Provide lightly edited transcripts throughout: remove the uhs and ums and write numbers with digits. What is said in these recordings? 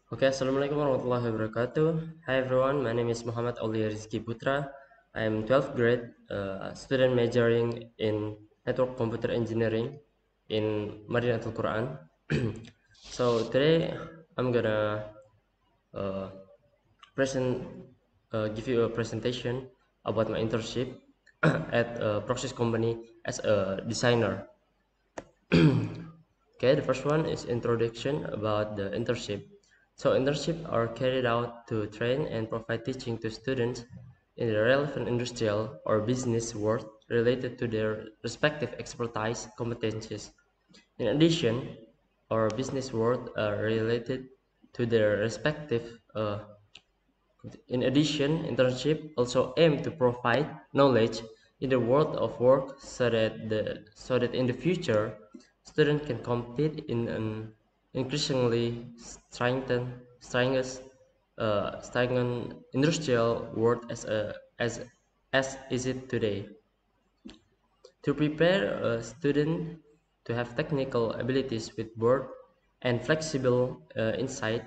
Okay, Assalamualaikum warahmatullahi wabarakatuh. Hi everyone, my name is Muhammad Aulia Rizky Putra. I am 12th grade student majoring in network computer engineering in Madinatulquran. So today I'm gonna uh, present give you a presentation about my internship at Proxys company as a designer. Okay, the first one is introduction about the internship. So internships are carried out to train and provide teaching to students in the relevant industrial or business world related to their respective expertise competencies. In addition, our business world are related to their respective in addition, internship also aim to provide knowledge in the world of work so that in the future students can compete in an increasingly stagnant industrial world as is it today. To prepare a student to have technical abilities with broad and flexible insight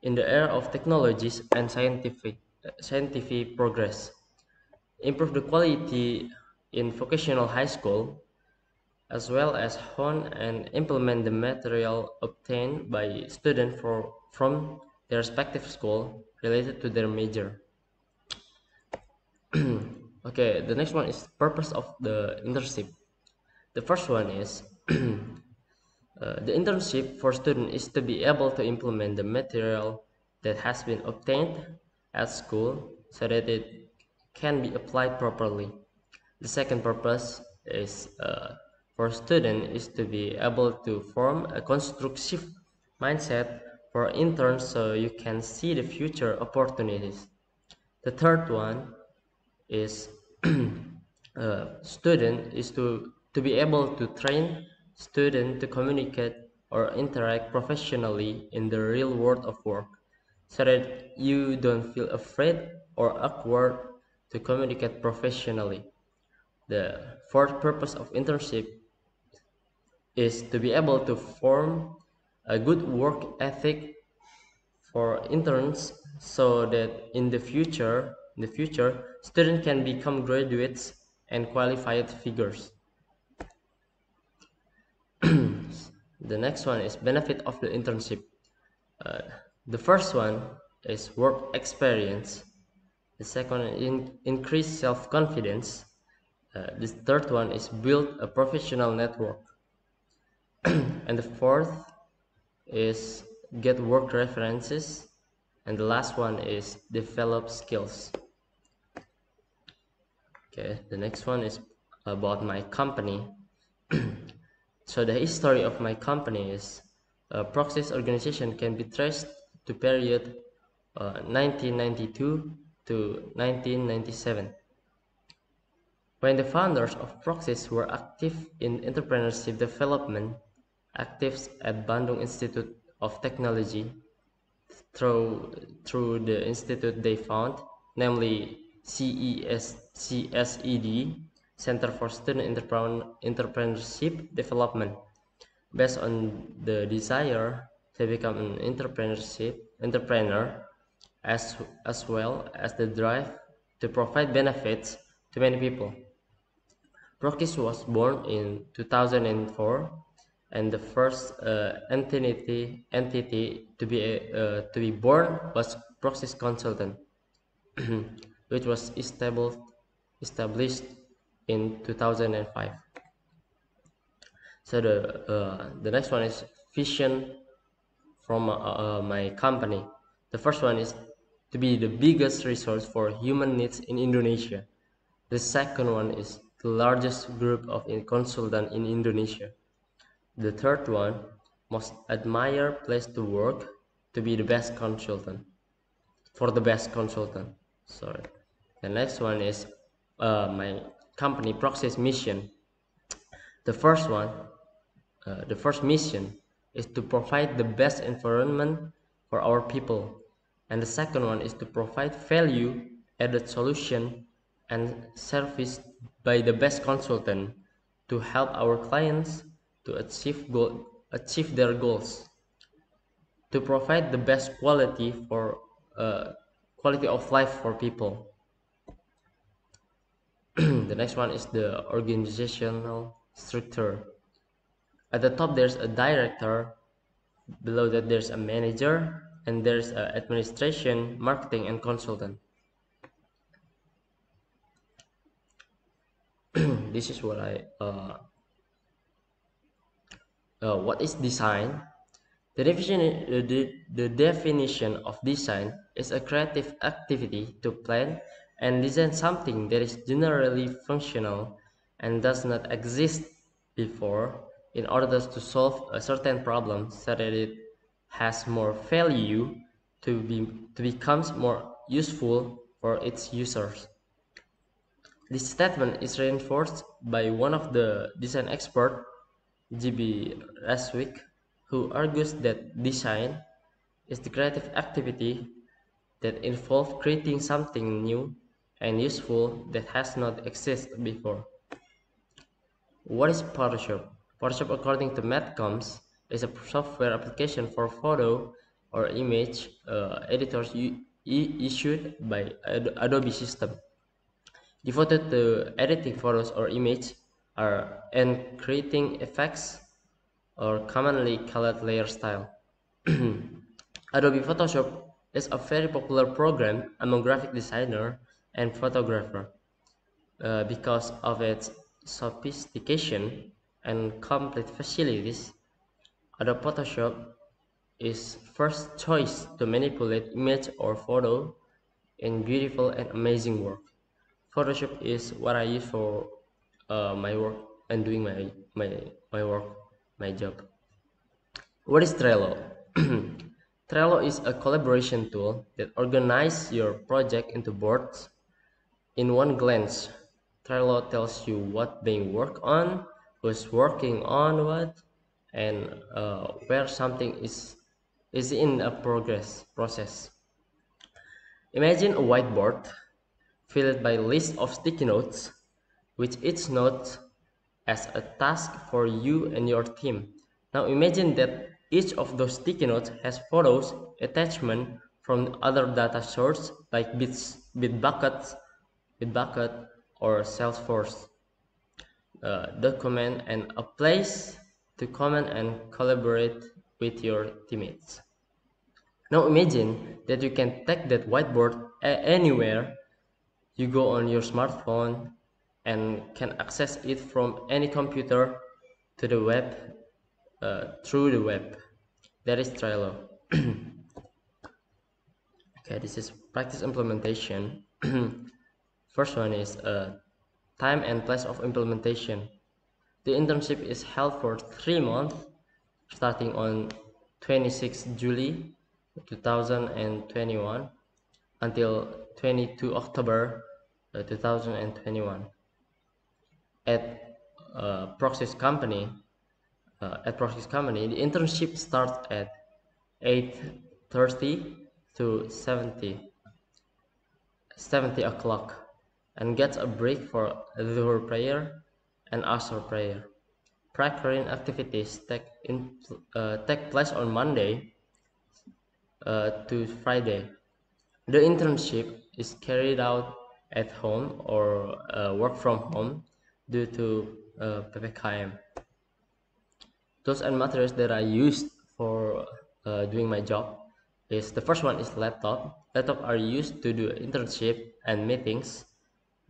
in the era of technologies and scientific progress, improve the quality in vocational high school, as well as hone and implement the material obtained by students from their respective school related to their major. Okay, the next one is purpose of the internship. The first one is the internship for students is to be able to implement the material that has been obtained at school so that it can be applied properly. The second purpose is for students is to be able to form a constructive mindset for interns so you can see the future opportunities. The third one is student is to be able to train student to communicate or interact professionally in the real world of work so that you don't feel afraid or awkward to communicate professionally. The fourth purpose of internship is to be able to form a good work ethic for interns so that in the future students can become graduates and qualified figures. The next one is benefit of the internship. uh, the first one is work experience. The second one increase self-confidence. The third one is build a professional network. And the fourth is get work references, and the last one is develop skills. Okay, the next one is about my company. So the history of my company is Proxys organization can be traced to period 1992 to 1997, when the founders of Proxys were active in entrepreneurship development, active at Bandung Institute of Technology through the institute they found, namely CSED, Center for Student Entrepreneurship Development, based on the desire to become an entrepreneur, as well as the drive to provide benefits to many people. Proxys was born in 2004, and the first entity to be born was Proxys Consultant, which was established in 2005. So the next one is vision from my company. The first one is to be the biggest resource for human needs in Indonesia. The second one is the largest group of consultants in Indonesia. The third one, most admired place to work, to be the best consultant, for the best consultant. Sorry. The next one is my company Proxys mission. The first one, the first mission is to provide the best environment for our people, and the second one is to provide value added solution and service by the best consultant to help our clients to achieve their goals. to provide the best quality of life for people. The next one is the organizational structure. At the top there's a director, below that there's a manager, and there's administration, marketing, and consultant. This is what is design. The definition of design is a creative activity to plan and design something that is generally functional and does not exist before, in order to solve a certain problem so that it has more value to becomes more useful for its users. This statement is reinforced by one of the design experts, G.B. Raswick, who argues that design is the creative activity that involves creating something new and useful that has not existed before. What is Photoshop? Photoshop, according to Madcoms, is a software application for photo or image editors issued by Adobe system, devoted to editing photos or image and creating effects, or commonly called layer style. Adobe Photoshop is a very popular program among graphic designer and photographer because of its sophistication and complete facilities. Adobe Photoshop is first choice to manipulate image or photo in beautiful and amazing work. Photoshop is what I use for my work and doing my job. What is Trello? Trello is a collaboration tool that organizes your project into boards. In one glance, Trello tells you what being worked on, who's working on what, and where something is in a process. Imagine a whiteboard filled by a list of sticky notes, with each note as a task for you and your team. Now imagine that each of those sticky notes has photos, attachment from other data sources like Bitbucket or Salesforce document, and a place to comment and collaborate with your teammates. Now imagine that you can take that whiteboard anywhere you go on your smartphone and can access it from any computer to the web through the web. That is Trello. Okay, this is practice implementation. First one is time and place of implementation. The internship is held for 3 months, starting on 26 July 2021 until 22 October 2021 at Proxsis company. At Proxys company, the internship starts at 8:30 to 70 o'clock and gets a break for Dhuhr prayer and Asr prayer. Pre-current activities take place on Monday to Friday. The internship is carried out at home or work from home due to PPKM. Tools and materials that I used for doing my job is, the first one is laptop. Laptop are used to do internship and meetings.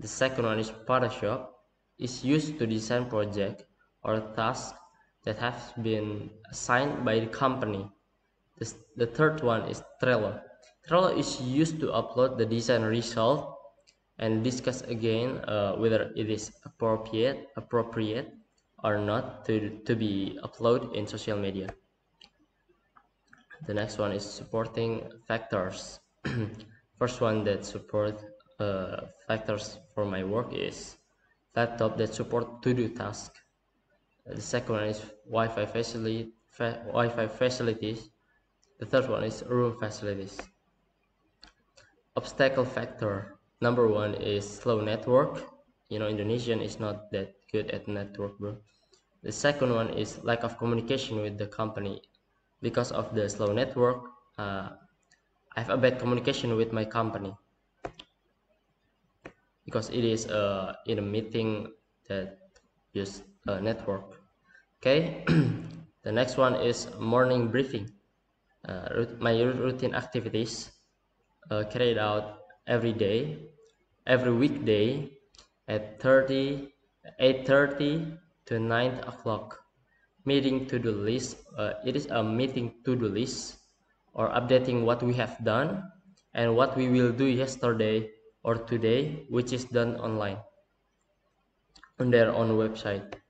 The second one is Photoshop, is used to design project or tasks that have been assigned by the company. The third one is Trello. Trello is used to upload the design result and discuss again whether it is appropriate or not to be uploaded in social media. The next one is supporting factors. First one that support factors for my work is laptop that support to-do task. The second one is Wi-Fi facilities. The third one is room facilities. Obstacle factor. Number one is slow network. Indonesian is not that good at network, bro. The second one is lack of communication with the company. because of the slow network. I have a bad communication with my company because it is in a meeting that use network. Okay. The next one is morning briefing. My routine activities carried out every day, every weekday at 8:30 to 9 o'clock. Meeting to-do list. It is a meeting to-do list or updating what we have done and what we will do yesterday or today, which is done online on their own website.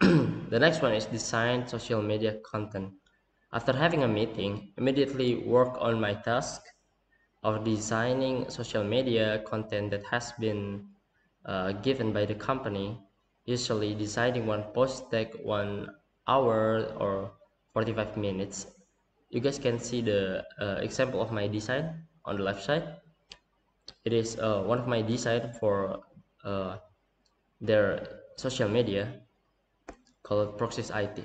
The next one is design social media content. After having a meeting, immediately work on my task of designing social media content that has been given by the company. Usually designing one post take 1 hour or 45 minutes. You guys can see the example of my design on the left side. It is one of my design for uh, their social media called Proxsis IT.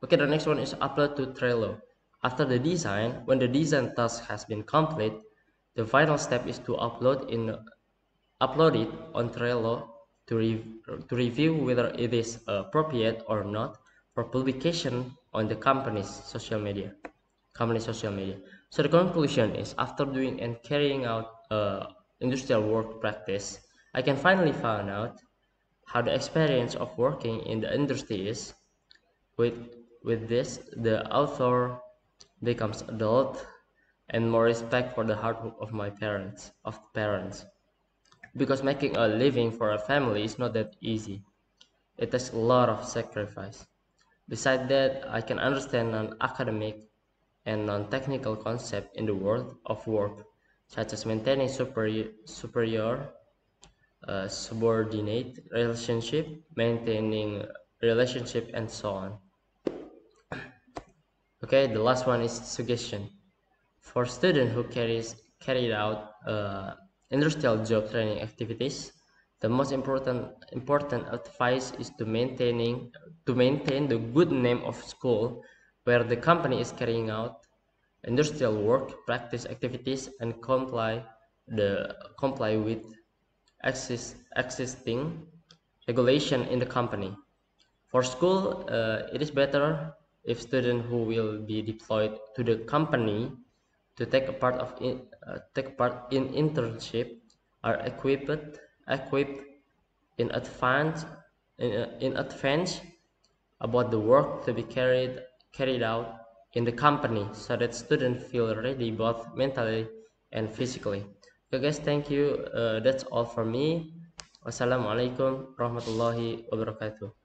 Okay, the next one is upload to Trello. After the design, when the design task has been complete, the final step is to upload it on Trello to review whether it is appropriate or not for publication on the company's social media. So the conclusion is, after doing and carrying out industrial work practice, I can finally find out how the experience of working in the industry is. With this, the author becomes adult and more respect for the hard work of parents. Because making a living for a family is not that easy. It takes a lot of sacrifice. Besides that, I can understand non-academic and non-technical concepts in the world of work, such as maintaining superior subordinate relationship, maintaining relationship, and so on. Okay, the last one is suggestion. For student who carried out industrial job training activities, the most important advice is to maintain the good name of school where the company is carrying out industrial work practice activities and comply with existing regulation in the company. For school, it is better if students who will be deployed to the company to take part in internship are equipped in advance in advance about the work to be carried out in the company, so that students feel ready both mentally and physically. So guys, thank you. That's all for me. Wassalamualaikum warahmatullahi wabarakatuh.